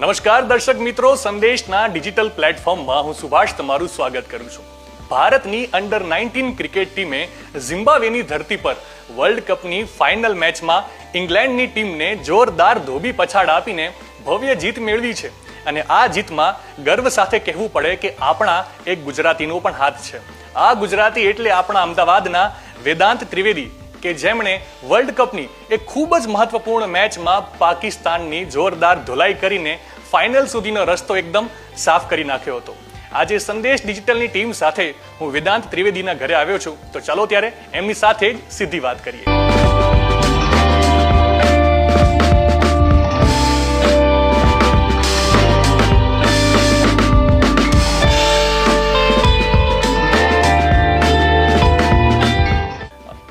નમસ્કાર દર્શક મિત્રો, સંદેશના ડિજિટલ પ્લેટફોર્મમાં હું સુભાષ તમારું સ્વાગત કરું છું. ભારતની અંડર 19 ક્રિકેટ ટીમે ઝિમ્બાબ્વેની ધરતી પર વર્લ્ડ કપની ફાઇનલ મેચમાં ઇંગ્લેન્ડની ટીમને જોરદાર ધોબી પછાડ આપીને ભવ્ય જીત મેળવી છે. અને આ જીતમાં ગર્વ સાથે કહેવું પડે કે આપણા એક ગુજરાતીનો પણ હાથ છે. આ ગુજરાતી એટલે આપણા અમદાવાદના વેદાંત ત્રિવેદી, કે જેમણે વર્લ્ડ કપની એક ખૂબ જ મહત્વપૂર્ણ મેચમાં પાકિસ્તાનની જોરદાર ધોલાઈ કરીને ફાઇનલ સુધીનો રસ્તો એકદમ સાફ કરી નાખ્યો હતો. આજે સંદેશ ડિજિટલની ટીમ સાથે હું વેદાંત ત્રિવેદીના ઘરે આવ્યો છું, તો ચાલો ત્યારે એમની સાથે જ સીધી વાત કરીએ.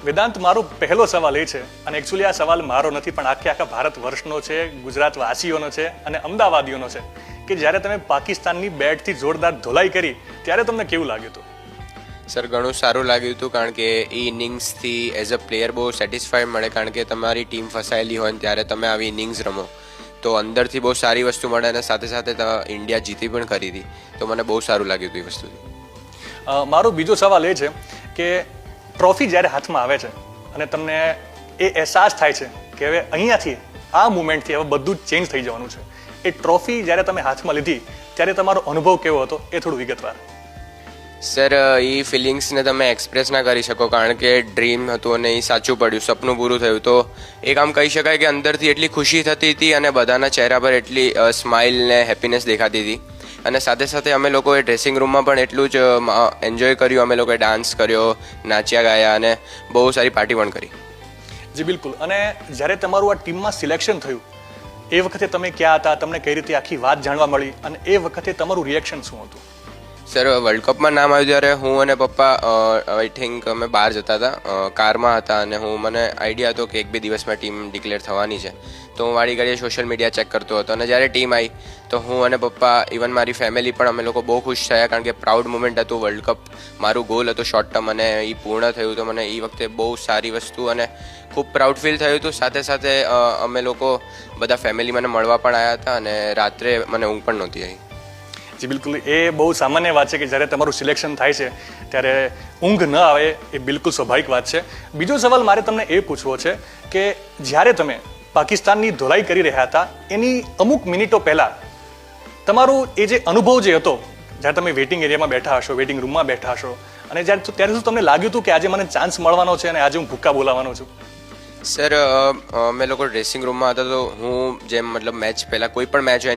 વેદાંત, મારો પહેલો સવાલ એ છે, અને એકચ્યુઅલી આ સવાલ મારો નથી પણ આખા ભારત વર્ષનો છે, ગુજરાત વાસીઓનો છે અને અમદાવાદીઓનો છે, કે જ્યારે તમે પાકિસ્તાનની બેટથી જોરદાર ધોલાઈ કરી ત્યારે તમને કેવું લાગ્યું હતું? સર, ઘણું સારું લાગ્યું હતું, કારણ કે એ ઇનિંગ્સથી એઝ અ પ્લેયર બહુ સેટિસ્ફાઈડ મળે, કારણ કે તમારી ટીમ ફસાયેલી હોય ને ત્યારે તમે આવી ઇનિંગ્સ રમો તો અંદરથી બહુ સારી વસ્તુ મળે, અને સાથે સાથે ઇન્ડિયા જીતી પણ કરી હતી, તો મને બહુ સારું લાગ્યું હતું એ વસ્તુથી. મારો બીજો સવાલ એ છે કે ટ્રોફી જ્યારે હાથમાં આવે છે અને તમને એ અહેસાસ થાય છે કે હવે અહીંયાથી આ મુમેન્ટથી હવે બધું જ ચેન્જ થઈ જવાનું છે, એ ટ્રોફી જ્યારે તમે હાથમાં લીધી ત્યારે તમારો અનુભવ કેવો હતો એ થોડું વિગતવાર. સર, એ ફિલિંગ્સને તમે એક્સપ્રેસ ના કરી શકો, કારણ કે ડ્રીમ હતું અને એ સાચું પડ્યું, સપનું પૂરું થયું. તો એક આમ કહી શકાય કે અંદરથી એટલી ખુશી થતી હતી અને બધાના ચહેરા પર એટલી સ્માઇલ ને હેપીનેસ દેખાતી હતી. અને સાથે સાથે અમે લોકોએ ડ્રેસિંગ રૂમમાં પણ એટલું જ એન્જોય કર્યું. અમે લોકોએ ડાન્સ કર્યો, નાચ્યા ગાયા અને બહુ સારી પાર્ટી પણ કરી. જી બિલકુલ. અને જ્યારે તમારું આ ટીમમાં સિલેક્શન થયું એ વખતે તમે ક્યાં હતા, તમને કઈ રીતે આખી વાત જાણવા મળી અને એ વખતે તમારું રિએક્શન શું હતું? સર, વર્લ્ડ કપમાં નામ આવ્યું ત્યારે હું અને પપ્પા આઈ થિંક અમે બહાર જતા હતા, કારમાં હતા, અને મને આઈડિયા હતો કે 1-2 દિવસમાં ટીમ ડિક્લેર થવાની છે. તો હું વાળી ઘડીએ સોશિયલ મીડિયા ચેક કરતો હતો, અને જ્યારે ટીમ આવી તો હું અને પપ્પા, ઇવન મારી ફેમિલી પણ, અમે લોકો બહુ ખુશ થયા, કારણ કે પ્રાઉડ મુમેન્ટ હતું. વર્લ્ડ કપ મારું ગોલ હતું શોર્ટ ટર્મ, અને એ પૂર્ણ થયું, તો મને એ વખતે બહુ સારી વસ્તુ અને ખૂબ પ્રાઉડ ફીલ થયું હતું. સાથે સાથે અમે લોકો બધા ફેમિલી મને મળવા પણ આવ્યા હતા, અને રાત્રે મને ઊંઘ પણ નહોતી આવી. જી બિલકુલ, એ બહુ સામાન્ય વાત છે કે જ્યારે તમારું સિલેક્શન થાય છે ત્યારે ઊંઘ ન આવે, એ બિલકુલ સ્વાભાવિક વાત છે. બીજો સવાલ મારે તમને એ પૂછવો છે કે જ્યારે તમે પાકિસ્તાનની ધોલાઈ કરી રહ્યા હતા એની અમુક મિનિટો પહેલા તમારું એ જે અનુભવ જે હતો, જ્યારે તમે વેઇટિંગ એરિયામાં બેઠા હશો, વેઇટિંગ રૂમમાં બેઠા હશો, અને ત્યારે શું તમને લાગ્યું હતું કે આજે મને ચાન્સ મળવાનો છે અને આજે હું ભૂક્કા બોલાવવાનો છું? સર, અમે લોકો ડ્રેસિંગ રૂમમાં હતા, તો હું જેમ મેચ પહેલાં કોઈ પણ મેચ હોય